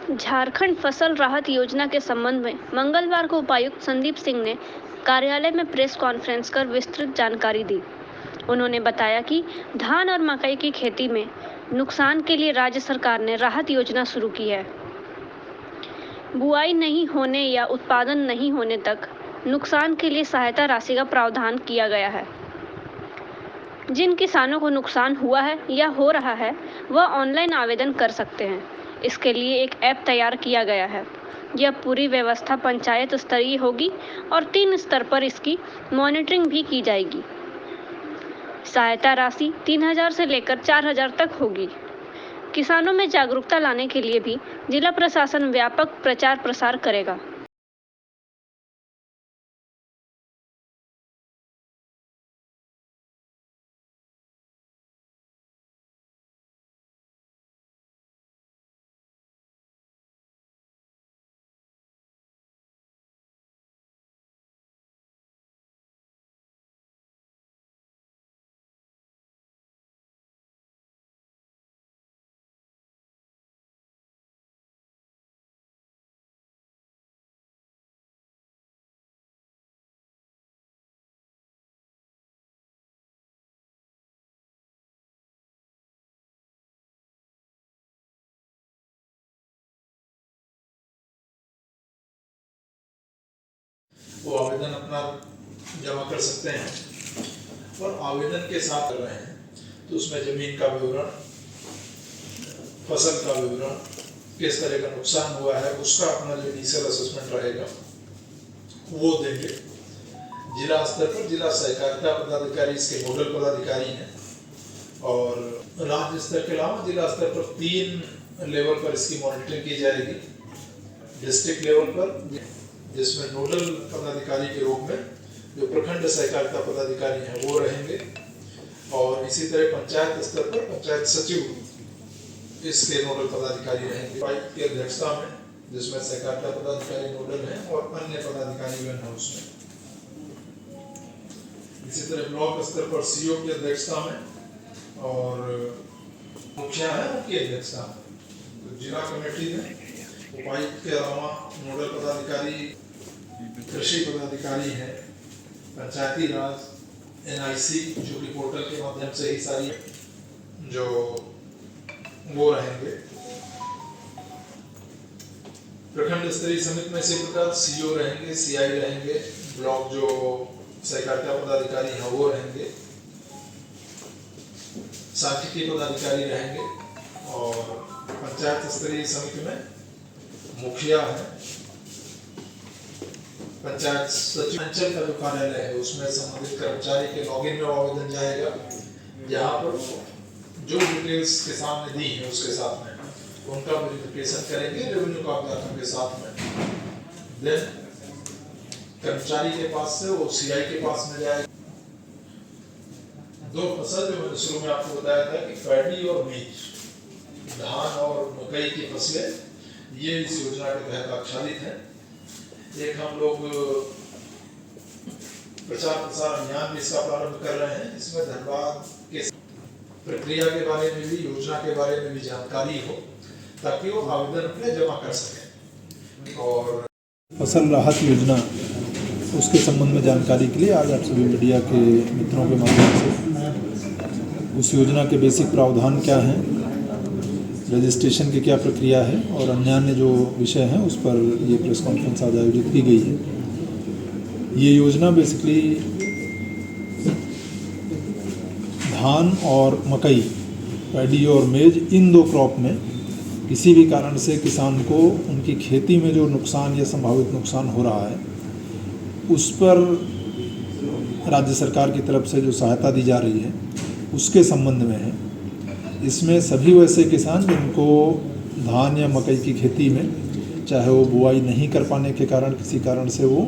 झारखंड फसल राहत योजना के संबंध में मंगलवार को उपायुक्त संदीप सिंह ने कार्यालय में प्रेस कॉन्फ्रेंस कर विस्तृत जानकारी दी। उन्होंने बताया कि धान और मकई की खेती में नुकसान के लिए राज्य सरकार ने राहत योजना शुरू की है। बुआई नहीं होने या उत्पादन नहीं होने तक नुकसान के लिए सहायता राशि का प्रावधान किया गया है। जिन किसानों को नुकसान हुआ है या हो रहा है वह ऑनलाइन आवेदन कर सकते हैं। इसके लिए एक ऐप तैयार किया गया है। यह पूरी व्यवस्था पंचायत स्तरीय होगी और 3 स्तर पर इसकी मॉनिटरिंग भी की जाएगी। सहायता राशि 3,000 से लेकर 4,000 तक होगी। किसानों में जागरूकता लाने के लिए भी जिला प्रशासन व्यापक प्रचार प्रसार करेगा। वो आवेदन अपना जमा कर सकते हैं और आवेदन के साथ कर रहे हैं तो उसमें जमीन का विवरण, फसल का विवरण, किस तरह का नुकसान हुआ है उसका अपना जो इनिशियल असेसमेंट रहेगा वो देंगे। जिला स्तर पर जिला सहकारिता पदाधिकारी इसके नोडल पदाधिकारी हैं और राज्य स्तर के अलावा जिला स्तर पर 3 लेवल पर इसकी मॉनिटरिंग की जाएगी। डिस्ट्रिक्ट लेवल पर जिसमें नोडल पदाधिकारी के रूप में जो प्रखंड सहकारिता पदाधिकारी हैं वो रहेंगे और इसी तरह पंचायत स्तर पर पंचायत सचिव इसके नोडल पदाधिकारी रहेंगे उपायुक्त की अध्यक्षता में, जिसमें सहकारिता पदाधिकारी नोडल हैं और अन्य पदाधिकारी हैं उसमें। इसी तरह ब्लॉक स्तर पर सीओ की अध्यक्षता में और मुखिया है उनकी अध्यक्षता में। तो जिला कमेटी में उपायुक्त के अलावा नोडल पदाधिकारी, कृषि पदाधिकारी है, पंचायती राज, NIC जो कि पोर्टल के माध्यम से ही सारी जो वो रहेंगे। प्रखंड स्तरीय समिति में इसी प्रकार CO रहेंगे, CI रहेंगे, ब्लॉक जो सहकारिता पदाधिकारी हैं वो रहेंगे, सांख्यिकी पदाधिकारी रहेंगे और पंचायत स्तरीय समिति में मुखिया है, पंचायत सचिव अंचल का जो कार्यालय है उसमें संबंधित कर्मचारी के लॉगिन में आवेदन जाएगा, जहाँ पर जो डिटेल्स के सामने दी है उसके साथ में उनका वेरिफिकेशन करेंगे रेवेन्यू कागजातों के साथ में। देन कर्मचारी के पास से वो CI के पास में जाएगा। 2 फसल जो मैंने शुरू में आपको बताया था कि पैडी और बीज, धान और मकई की फसलें ये इस योजना के तहत आच्छादित हैं। एक हम लोग प्रचार प्रसार अभियान भी इसका प्रारंभ कर रहे हैं, इसमें धनबाद के प्रक्रिया के बारे में भी, योजना के बारे में भी जानकारी हो ताकि वो आवेदन अपने जमा कर सकें। और फसल राहत योजना उसके संबंध में जानकारी के लिए आज आप सभी मीडिया के मित्रों के माध्यम से उस योजना के बेसिक प्रावधान क्या हैं, रजिस्ट्रेशन की क्या प्रक्रिया है और अन्य जो विषय हैं उस पर ये प्रेस कॉन्फ्रेंस आज आयोजित की गई है। ये योजना बेसिकली धान और मकई, पैडी और मेज, इन 2 क्रॉप में किसी भी कारण से किसान को उनकी खेती में जो नुकसान या संभावित नुकसान हो रहा है उस पर राज्य सरकार की तरफ से जो सहायता दी जा रही है उसके संबंध में है। इसमें सभी वैसे किसान जिनको धान या मकई की खेती में चाहे वो बुआई नहीं कर पाने के कारण किसी कारण से वो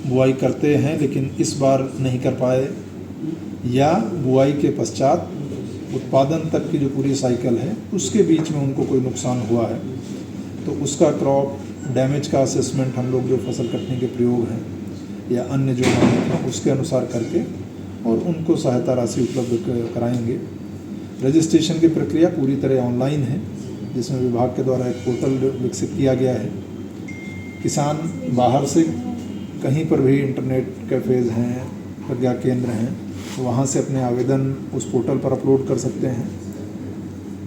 बुआई करते हैं लेकिन इस बार नहीं कर पाए, या बुआई के पश्चात उत्पादन तक की जो पूरी साइकिल है उसके बीच में उनको कोई नुकसान हुआ है तो उसका क्रॉप डैमेज का असेसमेंट हम लोग जो फसल कटने के प्रयोग हैं या अन्य जो मानक हैं उसके अनुसार करके और उनको सहायता राशि उपलब्ध कराएंगे। रजिस्ट्रेशन की प्रक्रिया पूरी तरह ऑनलाइन है जिसमें विभाग के द्वारा एक पोर्टल विकसित किया गया है। किसान बाहर से कहीं पर भी इंटरनेट कैफ़ेज़ हैं, प्रज्ञा केंद्र हैं, तो वहाँ से अपने आवेदन उस पोर्टल पर अपलोड कर सकते हैं।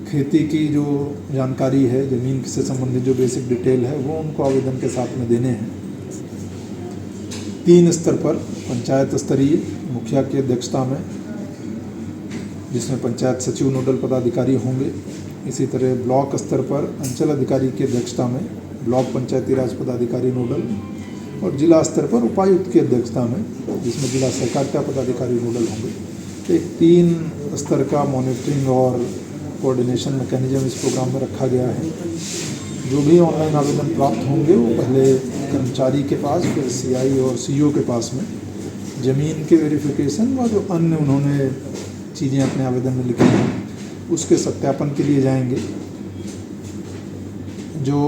खेती की जो जानकारी है, ज़मीन से संबंधित जो बेसिक डिटेल है, वो उनको आवेदन के साथ में देने हैं। 3 स्तर पर पंचायत स्तरीय मुखिया की अध्यक्षता में, जिसमें पंचायत सचिव नोडल पदाधिकारी होंगे। इसी तरह ब्लॉक स्तर पर अंचल अधिकारी की अध्यक्षता में ब्लॉक पंचायती राज पदाधिकारी नोडल, और जिला स्तर पर उपायुक्त की अध्यक्षता में, जिसमें जिला सहकारिता पदाधिकारी नोडल होंगे। एक 3 स्तर का मॉनिटरिंग और कोऑर्डिनेशन मैकेनिज्म इस प्रोग्राम में रखा गया है। जो भी ऑनलाइन आवेदन प्राप्त होंगे वो पहले कर्मचारी के पास, फिर सीआई और सीईओ के पास में ज़मीन के वेरिफिकेशन व जो अन्य उन्होंने चीज़ें अपने आवेदन में लिखी हैं उसके सत्यापन के लिए जाएंगे। जो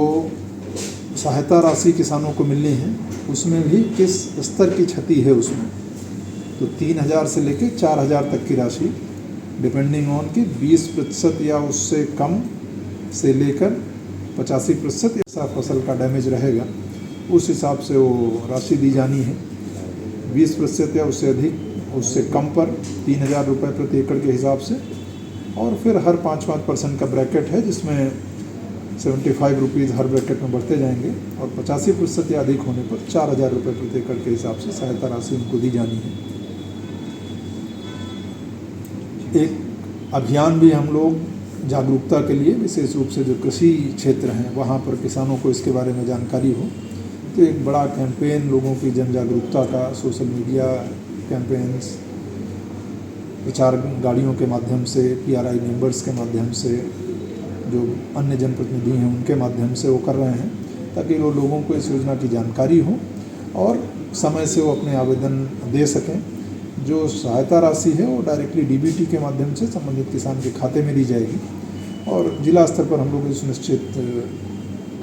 सहायता राशि किसानों को मिलनी है उसमें भी किस स्तर की क्षति है उसमें, तो 3,000 से लेकर 4,000 तक की राशि डिपेंडिंग ऑन कि 20% या उससे कम से लेकर 85% ऐसा फसल का डैमेज रहेगा, उस हिसाब से वो राशि दी जानी है। 20% या उससे अधिक, उससे कम पर 3,000 रुपये प्रति एकड़ के हिसाब से, और फिर हर 5% का ब्रैकेट है जिसमें 75 रुपीज़ हर ब्रैकेट में बढ़ते जाएंगे, और 85% या अधिक होने पर 4,000 रुपये प्रति एकड़ के हिसाब से सहायता राशि उनको दी जानी है। एक अभियान भी हम लोग जागरूकता के लिए, विशेष रूप से जो कृषि क्षेत्र हैं वहाँ पर किसानों को इसके बारे में जानकारी हो, तो एक बड़ा कैंपेन लोगों की जन जागरूकता का, सोशल मीडिया कैंपेन्स, प्रचार गाड़ियों के माध्यम से, पीआरआई मेंबर्स के माध्यम से, जो अन्य जनप्रतिनिधि हैं उनके माध्यम से वो कर रहे हैं, ताकि वो लोगों को इस योजना की जानकारी हो और समय से वो अपने आवेदन दे सकें। जो सहायता राशि है वो डायरेक्टली डीबीटी के माध्यम से संबंधित किसान के खाते में दी जाएगी, और जिला स्तर पर हम लोग ये सुनिश्चित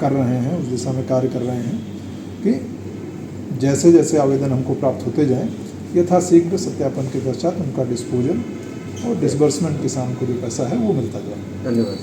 कर रहे हैं, उस दिशा में कार्य कर रहे हैं कि जैसे जैसे आवेदन हमको प्राप्त होते जाएं, यथाशीघ्र सत्यापन के पश्चात उनका डिस्पोजल और डिसबर्समेंट किसान को जो पैसा है वो मिलता जाए। धन्यवाद।